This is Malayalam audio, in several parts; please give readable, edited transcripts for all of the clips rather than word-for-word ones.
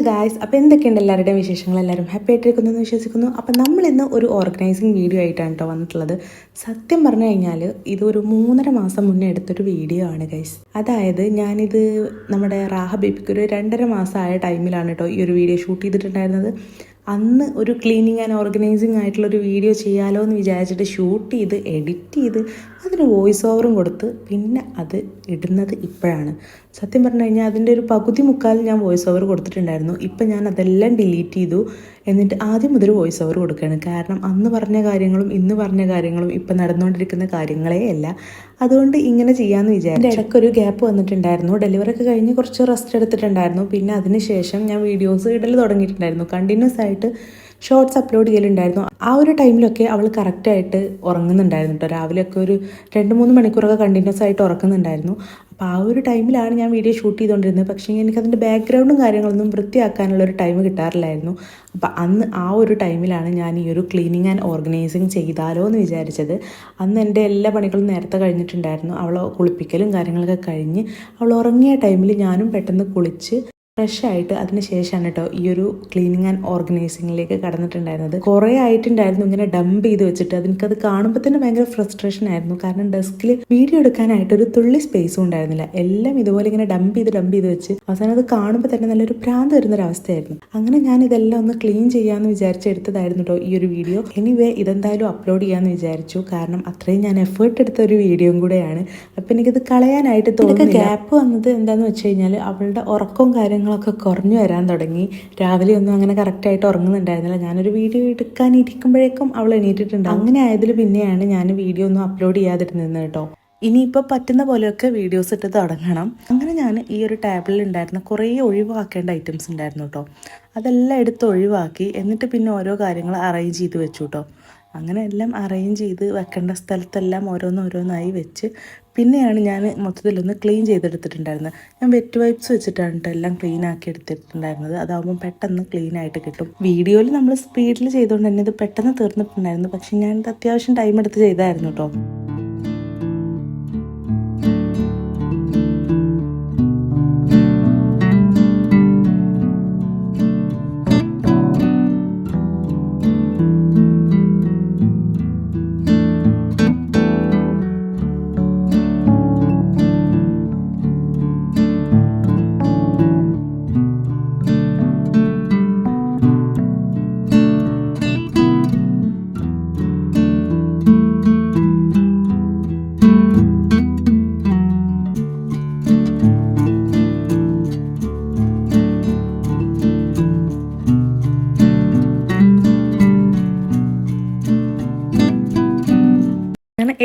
ഗായ്സ്, അപ്പോൾ എന്തൊക്കെയുണ്ട് എല്ലാവരുടെയും വിശേഷങ്ങൾ? എല്ലാവരും ഹാപ്പി ആയിട്ടിരിക്കുന്നു എന്ന് വിശ്വസിക്കുന്നു. അപ്പോൾ നമ്മളിന്ന് ഒരു ഓർഗനൈസിങ് വീഡിയോ ആയിട്ടാണ് കേട്ടോ വന്നിട്ടുള്ളത്. സത്യം പറഞ്ഞു കഴിഞ്ഞാൽ ഇതൊരു 3.5 മാസം മുന്നേ എടുത്തൊരു വീഡിയോ ആണ് ഗൈസ്. അതായത് ഞാനിത് നമ്മുടെ റാഹ ബേബിക്ക് ഒരു 2.5 മാസമായ ടൈമിലാണ് കേട്ടോ ഈ ഒരു വീഡിയോ ഷൂട്ട് ചെയ്തിട്ടുണ്ടായിരുന്നത്. അന്ന് ഒരു ക്ലീനിങ് ആൻഡ് ഓർഗനൈസിങ് ആയിട്ടുള്ളൊരു വീഡിയോ ചെയ്യാലോ എന്ന് വിചാരിച്ചിട്ട് ഷൂട്ട് ചെയ്ത് എഡിറ്റ് ചെയ്ത് അതിന് വോയിസ് ഓവറും കൊടുത്ത് പിന്നെ അത് ഇടുന്നത് ഇപ്പോഴാണ്. സത്യം പറഞ്ഞു കഴിഞ്ഞാൽ അതിൻ്റെ ഒരു പകുതി മുക്കാലും ഞാൻ വോയിസ് ഓവർ കൊടുത്തിട്ടുണ്ടായിരുന്നു. ഇപ്പം ഞാൻ അതെല്ലാം ഡിലീറ്റ് ചെയ്തു. എന്നിട്ട് ആദ്യം മുതൽ വോയിസ് ഓവർ കൊടുക്കുകയാണ്. കാരണം അന്ന് പറഞ്ഞ കാര്യങ്ങളും ഇന്ന് പറഞ്ഞ കാര്യങ്ങളും ഇപ്പം നടന്നുകൊണ്ടിരിക്കുന്ന കാര്യങ്ങളേ അല്ല. അതുകൊണ്ട് ഇങ്ങനെ ചെയ്യാമെന്ന് വിചാരിച്ചു. എൻ്റെ ഇടയ്ക്കൊരു ഗ്യാപ്പ് വന്നിട്ടുണ്ടായിരുന്നു. ഡെലിവറി ഒക്കെ കഴിഞ്ഞ് കുറച്ച് റെസ്റ്റ് എടുത്തിട്ടുണ്ടായിരുന്നു. പിന്നെ അതിന് ശേഷം ഞാൻ വീഡിയോസ് ഇടൽ തുടങ്ങിയിട്ടുണ്ടായിരുന്നു. കണ്ടിന്യൂസ് ആയിട്ട് ഷോർട്സ് അപ്ലോഡ് ചെയ്യലുണ്ടായിരുന്നു. ആ ഒരു ടൈമിലൊക്കെ അവൾ കറക്റ്റായിട്ട് ഉറങ്ങുന്നുണ്ടായിരുന്നു കേട്ടോ. രാവിലെയൊക്കെ ഒരു 2-3 മണിക്കൂറൊക്കെ കണ്ടിന്യൂസ് ആയിട്ട് ഉറക്കുന്നുണ്ടായിരുന്നു. അപ്പോൾ ആ ഒരു ടൈമിലാണ് ഞാൻ വീഡിയോ ഷൂട്ട് ചെയ്തുകൊണ്ടിരുന്നത്. പക്ഷേ എനിക്കതിൻ്റെ ബാക്ക്ഗ്രൗണ്ടും കാര്യങ്ങളൊന്നും വൃത്തിയാക്കാനുള്ളൊരു ടൈം കിട്ടാറില്ലായിരുന്നു. അപ്പോൾ അന്ന് ആ ഒരു ടൈമിലാണ് ഞാൻ ഈ ഒരു ക്ലീനിങ് ആൻഡ് ഓർഗനൈസിങ് ചെയ്താലോ എന്ന് വിചാരിച്ചത്. അന്ന് എൻ്റെ എല്ലാ പണികളും നേരത്തെ കഴിഞ്ഞിട്ടുണ്ടായിരുന്നു. അവൾ കുളിപ്പിക്കലും കാര്യങ്ങളൊക്കെ കഴിഞ്ഞ് അവൾ ഉറങ്ങിയ ടൈമിൽ ഞാനും പെട്ടെന്ന് കുളിച്ച് ഫ്രഷ് ആയിട്ട് അതിന് ശേഷമാണ് കേട്ടോ ഈ ഒരു ക്ലീനിങ് ആൻഡ് ഓർഗനൈസിങ്ങിലേക്ക് കടന്നിട്ടുണ്ടായിരുന്നത്. കുറേ ആയിട്ടുണ്ടായിരുന്നു ഇങ്ങനെ ഡംപ് ചെയ്ത് വെച്ചിട്ട്. അതെനിക്കത് കാണുമ്പോൾ തന്നെ ഭയങ്കര ഫ്രസ്ട്രേഷൻ ആയിരുന്നു. കാരണം ഡെസ്കിൽ വീഡിയോ എടുക്കാനായിട്ട് ഒരു തുള്ളി സ്പേസും ഉണ്ടായിരുന്നില്ല. എല്ലാം ഇതുപോലെ ഇങ്ങനെ ഡംപ് ചെയ്ത് വെച്ച് അവസാനം അത് കാണുമ്പോൾ തന്നെ നല്ലൊരു ഭ്രാന്ത് വരുന്നൊരവസ്ഥയായിരുന്നു. അങ്ങനെ ഞാൻ ഇതെല്ലാം ഒന്ന് ക്ലീൻ ചെയ്യാമെന്ന് വിചാരിച്ചെടുത്തതായിരുന്നു കേട്ടോ ഈ ഒരു വീഡിയോ. എനിവേ ഇതെന്തായാലും അപ്ലോഡ് ചെയ്യാമെന്ന് വിചാരിച്ചു. കാരണം അത്രയും ഞാൻ എഫേർട്ട് എടുത്ത ഒരു വീഡിയോയും കൂടെയാണ്. അപ്പം എനിക്കത് കളയാനായിട്ട് തോന്നുന്നു. ഗ്യാപ്പ് വന്നത് എന്താണെന്ന് വെച്ച് കഴിഞ്ഞാൽ അവളുടെ ഉറക്കവും കാര്യങ്ങളൊക്കെ കുറഞ്ഞു വരാൻ തുടങ്ങി. രാവിലെ ഒന്നും അങ്ങനെ കറക്റ്റായിട്ട് ഉറങ്ങുന്നുണ്ടായിരുന്നില്ല. ഞാനൊരു വീഡിയോ എടുക്കാനിരിക്കുമ്പോഴേക്കും അവൾ എണീറ്റിട്ടുണ്ട്. അങ്ങനെ ആയതിൽ പിന്നെയാണ് ഞാൻ വീഡിയോ ഒന്നും അപ്ലോഡ് ചെയ്യാതിരുന്നത് കേട്ടോ. ഇനിയിപ്പോൾ പറ്റുന്ന പോലെയൊക്കെ വീഡിയോസ് ഇട്ട് തുടങ്ങണം. അങ്ങനെ ഞാൻ ഈ ഒരു ടേബിളിൽ ഉണ്ടായിരുന്ന കുറേ ഒഴിവാക്കേണ്ട ഐറ്റംസ് ഉണ്ടായിരുന്നു കേട്ടോ. അതെല്ലാം എടുത്ത് ഒഴിവാക്കി. എന്നിട്ട് പിന്നെ ഓരോ കാര്യങ്ങൾ അറേഞ്ച് ചെയ്ത് വെച്ചു കേട്ടോ. അങ്ങനെ എല്ലാം അറേഞ്ച് ചെയ്ത് വെക്കേണ്ട സ്ഥലത്തെല്ലാം ഓരോന്നോരോന്നായി വെച്ച് പിന്നെയാണ് ഞാൻ മൊത്തത്തിലൊന്ന് ക്ലീൻ ചെയ്തെടുത്തിട്ടുണ്ടായിരുന്നത്. ഞാൻ വെറ്റ് വൈപ്സ് വെച്ചിട്ടാണ് കേട്ടോ എല്ലാം ക്ലീൻ ആക്കി എടുത്തിട്ടുണ്ടായിരുന്നത്. അതാകുമ്പോൾ പെട്ടെന്ന് ക്ലീൻ ആയിട്ട് കിട്ടും. വീഡിയോയിൽ നമ്മൾ സ്പീഡിൽ ചെയ്തുകൊണ്ട് തന്നെ ഇത് പെട്ടെന്ന് തീർന്നിട്ടുണ്ടായിരുന്നു. പക്ഷെ ഞാനിത് അത്യാവശ്യം ടൈം എടുത്ത് ചെയ്തായിരുന്നു കേട്ടോ.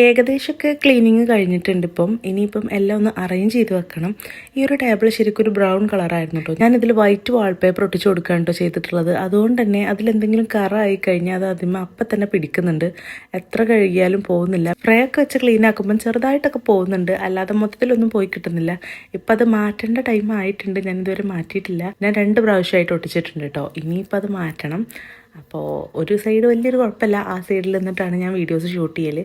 ഏകദേശമൊക്കെ ക്ലീനിങ് കഴിഞ്ഞിട്ടുണ്ട്. ഇനിയിപ്പം എല്ലാം ഒന്ന് അറേഞ്ച് ചെയ്ത് വെക്കണം. ഈ ഒരു ടേബിൾ ശരിക്കും ഒരു ബ്രൗൺ കളറായിരുന്നു കേട്ടോ. ഞാനിതിൽ വൈറ്റ് വാൾപേപ്പർ ഒട്ടിച്ച് കൊടുക്കുകയാണ് കേട്ടോ ചെയ്തിട്ടുള്ളത്. അതുകൊണ്ട് തന്നെ അതിലെന്തെങ്കിലും കറ ആയി കഴിഞ്ഞാൽ അത് അതിന്മേൽ അപ്പം തന്നെ പിടിക്കുന്നുണ്ട്. എത്ര കഴുകിയാലും പോകുന്നില്ല. സ്പ്രേ ഒക്കെ വെച്ച് ക്ലീൻ ആക്കുമ്പം ചെറുതായിട്ടൊക്കെ പോകുന്നുണ്ട്, അല്ലാതെ മൊത്തത്തിലൊന്നും പോയി കിട്ടുന്നില്ല. ഇപ്പം അത് മാറ്റേണ്ട ടൈം ആയിട്ടുണ്ട്. ഞാനിതുവരെ മാറ്റിയിട്ടില്ല. ഞാൻ 2 പ്രാവശ്യമായിട്ട് ഒട്ടിച്ചിട്ടുണ്ട് കേട്ടോ. ഇനിയിപ്പോൾ അത് മാറ്റണം. അപ്പോൾ ഒരു സൈഡ് വലിയൊരു കുഴപ്പമില്ല. ആ സൈഡിൽ നിന്നിട്ടാണ് ഞാൻ വീഡിയോസ് ഷൂട്ട് ചെയ്യൽ.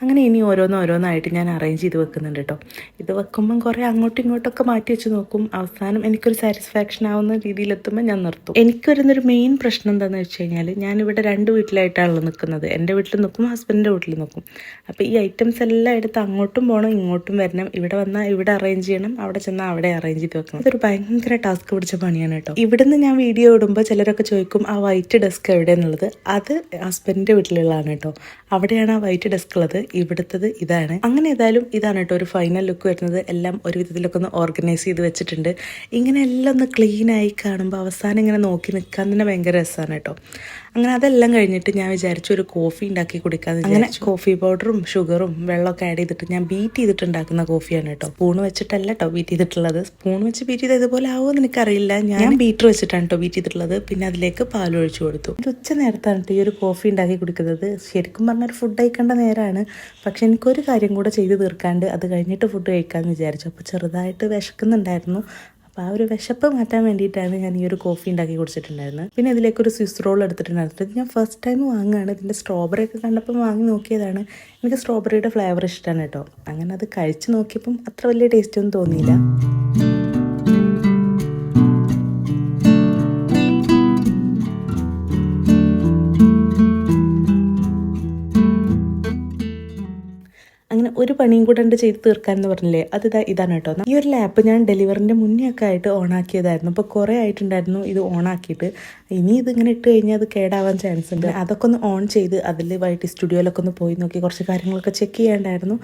അങ്ങനെ ഇനി ഓരോന്നായിട്ട് ഞാൻ അറേഞ്ച് ചെയ്ത് വെക്കുന്നുണ്ട് കേട്ടോ. ഇത് വെക്കുമ്പം കുറേ അങ്ങോട്ടും ഇങ്ങോട്ടൊക്കെ മാറ്റി വെച്ച് നോക്കും. അവസാനം എനിക്കൊരു സാറ്റിസ്ഫാക്ഷൻ ആവുന്ന രീതിയിലെത്തുമ്പോൾ ഞാൻ നിർത്തും. എനിക്ക് വരുന്നൊരു മെയിൻ പ്രശ്നം എന്താണെന്ന് വെച്ച് കഴിഞ്ഞാൽ ഞാനിവിടെ 2 വീട്ടിലായിട്ടാണല്ലോ നിൽക്കുന്നത്. എൻ്റെ വീട്ടിൽ നിൽക്കും, ഹസ്ബൻഡിൻ്റെ വീട്ടിൽ നിൽക്കും. അപ്പോൾ ഈ ഐറ്റംസ് എല്ലാം എടുത്ത് അങ്ങോട്ടും പോകണം, ഇങ്ങോട്ടും വരണം. ഇവിടെ വന്നാൽ ഇവിടെ അറേഞ്ച് ചെയ്യണം, അവിടെ ചെന്നാൽ അവിടെ അറേഞ്ച് ചെയ്ത് വെക്കണം. ഇതൊരു ഭയങ്കര ടാസ്ക് പിടിച്ച പണിയാണ് കേട്ടോ. ഇവിടുന്ന് ഞാൻ വീഡിയോ ഇടുമ്പോൾ ചിലരൊക്കെ ചോദിക്കും ആ വൈറ്റ് ഡെസ്ക് എവിടെയെന്നുള്ളത്. അത് ഹസ്ബൻഡിൻ്റെ വീട്ടിലുള്ളതാണ് കേട്ടോ. അവിടെയാണ് ആ വൈറ്റ് ഡെസ്ക് ഉള്ളത്. ഇവിടുത്തത് ഇതാണ്. അങ്ങനെ ഏതായാലും ഇതാണ് കേട്ടോ ഒരു ഫൈനൽ ലുക്ക് വരുന്നത്. എല്ലാം ഒരു വിധത്തിലൊക്കെ ഒന്ന് ഓർഗനൈസ് ചെയ്ത് വെച്ചിട്ടുണ്ട്. ഇങ്ങനെ എല്ലാം ഒന്ന് ക്ലീനായി കാണുമ്പോൾ അവസാനം ഇങ്ങനെ നോക്കി നിൽക്കാൻ തന്നെ ഭയങ്കര രസമാണ് കേട്ടോ. അങ്ങനെ അതെല്ലാം കഴിഞ്ഞിട്ട് ഞാൻ വിചാരിച്ചു ഒരു കോഫി ഉണ്ടാക്കി കുടിക്കാമെന്ന്. അങ്ങനെ കോഫി പൗഡറും ഷുഗറും വെള്ളമൊക്കെ ആഡ് ചെയ്തിട്ട് ഞാൻ ബീറ്റ് ചെയ്തിട്ടുണ്ടാക്കുന്ന കോഫിയാണ് കേട്ടോ. സ്പൂൺ വെച്ചിട്ടല്ല കേട്ടോ ബീറ്റ് ചെയ്തിട്ടുള്ളത്. സ്പൂൺ വെച്ച് ബീറ്റ് ചെയ്ത് ഇതുപോലെ ആവുമെന്ന് എനിക്കറിയില്ല. ഞാൻ ബീറ്റർ വെച്ചിട്ടാണ് കേട്ടോ ബീറ്റ് ചെയ്തിട്ടുള്ളത്. പിന്നെ അതിലേക്ക് പാൽ ഒഴിച്ചു കൊടുത്തു. ഉച്ച നേരത്താണ് കേട്ടോ ഈ ഒരു കോഫി ഉണ്ടാക്കി കുടിക്കുന്നത്. ശരിക്കും പറഞ്ഞൊരു ഫുഡ് കഴിക്കേണ്ട നേരമാണ്. പക്ഷെ എനിക്കൊരു കാര്യം കൂടെ ചെയ്ത് തീർക്കാണ്ട് അത് കഴിഞ്ഞിട്ട് ഫുഡ് കഴിക്കാമെന്ന് വിചാരിച്ചു. അപ്പോൾ ചെറുതായിട്ട് വിശക്കുന്നുണ്ടായിരുന്നു. അപ്പോൾ ആ ഒരു വിശപ്പ് മാറ്റാൻ വേണ്ടിയിട്ടാണ് ഞാൻ ഈ ഒരു കോഫി ഉണ്ടാക്കി കുടിച്ചിട്ടുണ്ടായിരുന്നത്. പിന്നെ ഇതിലേക്കൊരു സ്വിസ് റോൾ എടുത്തിട്ടുണ്ടായിരുന്നു. ഇത് ഞാൻ ഫസ്റ്റ് ടൈം വാങ്ങുകയാണ്. ഇതിൻ്റെ സ്ട്രോബെറി ഒക്കെ കണ്ടപ്പോൾ വാങ്ങി നോക്കിയതാണ്. എനിക്ക് സ്ട്രോബെറിയുടെ ഫ്ലേവർ ഇഷ്ടമാണ് കേട്ടോ. അങ്ങനെ അത് കഴിച്ച് നോക്കിയപ്പം അത്ര വലിയ ടേസ്റ്റ് ഒന്നും തോന്നിയില്ല. ഒരു പണിയും കൂടെ ഉണ്ട് ചെയ്ത് തീർക്കാമെന്ന് പറഞ്ഞില്ലേ, അത് ഇതാണ് കേട്ടോ. ഈ ഒരു ലാപ്പ് ഞാൻ ഡെലിവറിൻ്റെ മുന്നേ ഒക്കെ ആയിട്ട് ഓൺ ആക്കിയതായിരുന്നു. അപ്പോൾ കുറേ ആയിട്ടുണ്ടായിരുന്നു ഇത് ഓൺ ആക്കിയിട്ട്. ഇനി ഇതിങ്ങനെ ഇട്ട് കഴിഞ്ഞാൽ അത് കേടാവാൻ ചാൻസ് ഉണ്ട്. അതൊക്കെ ഒന്ന് ഓൺ ചെയ്ത് അതിൽ വൈറ്റ് സ്റ്റുഡിയോയിലൊക്കെ ഒന്ന് പോയി നോക്കി കുറച്ച് കാര്യങ്ങളൊക്കെ ചെക്ക് ചെയ്യാണ്ടായിരുന്നു.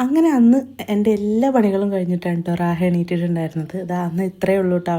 അങ്ങനെ അന്ന് എൻ്റെ എല്ലാ പണികളും കഴിഞ്ഞിട്ടാണ് കേട്ടോ റാഹ എണീറ്റിട്ടുണ്ടായിരുന്നത്. അന്ന് ഇത്രയേ ഉള്ളൂ കേട്ടോ.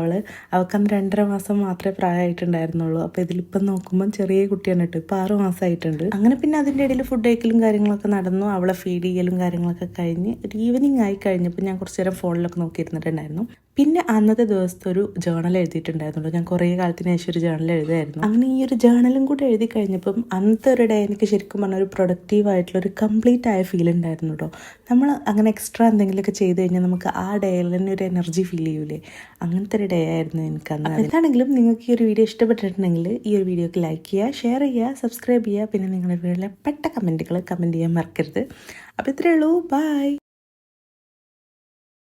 അവൾക്ക് അന്ന് 2.5 മാസം മാത്രമേ പ്രായമായിട്ടുണ്ടായിരുന്നുള്ളൂ. അപ്പോൾ ഇതിലിപ്പം നോക്കുമ്പം ചെറിയ കുട്ടിയാണ് കേട്ടോ. ഇപ്പോൾ 6 മാസമായിട്ടുണ്ട്. അങ്ങനെ പിന്നെ അതിൻ്റെ ഇടയിൽ ഫുഡ് കഴിക്കലും കാര്യങ്ങളൊക്കെ നടന്നു. അവളെ ഫീഡ് ചെയ്യലും കാര്യങ്ങളൊക്കെ കഴിഞ്ഞ് ഒരു ഈവനിങ് ആയി കഴിഞ്ഞപ്പോൾ ഞാൻ കുറച്ച് നേരം ഫോണിലൊക്കെ നോക്കിയിരുന്നിട്ടുണ്ടായിരുന്നു. പിന്നെ അന്നത്തെ ദിവസത്തെ ഒരു ജേണൽ എഴുതിയിട്ടുണ്ടായിരുന്നുള്ളൂ. ഞാൻ കുറേ കാലത്തിന് ശേഷം ഒരു ജേണൽ എഴുതായിരുന്നു. അങ്ങനെ ഈ ഒരു ജേണലും കൂടെ എഴുതി കഴിഞ്ഞപ്പം അന്നത്തെ ഒരു ഡേ എനിക്ക് ശരിക്കും പറഞ്ഞാൽ ഒരു പ്രൊഡക്റ്റീവായിട്ടുള്ള ഒരു കംപ്ലീറ്റ് ആയ ഫീൽ ഉണ്ടായിരുന്നു കേട്ടോ. നമ്മൾ അങ്ങനെ എക്സ്ട്രാ എന്തെങ്കിലുമൊക്കെ ചെയ്ത് കഴിഞ്ഞാൽ നമുക്ക് ആ ഡേയിൽ തന്നെ ഒരു എനർജി ഫീൽ ചെയ്യൂലേ, അങ്ങനത്തെ ഒരു ഡേ ആയിരുന്നു എനിക്ക് അന്ന്. എന്താണെങ്കിലും നിങ്ങൾക്ക് ഈ ഒരു വീഡിയോ ഇഷ്ടപ്പെട്ടിട്ടുണ്ടെങ്കിൽ ഈ ഒരു വീഡിയോക്ക് ലൈക്ക് ചെയ്യുക, ഷെയർ ചെയ്യുക, സബ്സ്ക്രൈബ് ചെയ്യുക. പിന്നെ നിങ്ങളുടെ വീട്ടിലെ പെട്ട കമൻറ്റുകൾ കമൻറ്റ് ചെയ്യാൻ മറക്കരുത്. അപ്പോൾ ഇത്രയേ ഉള്ളൂ. ബൈ.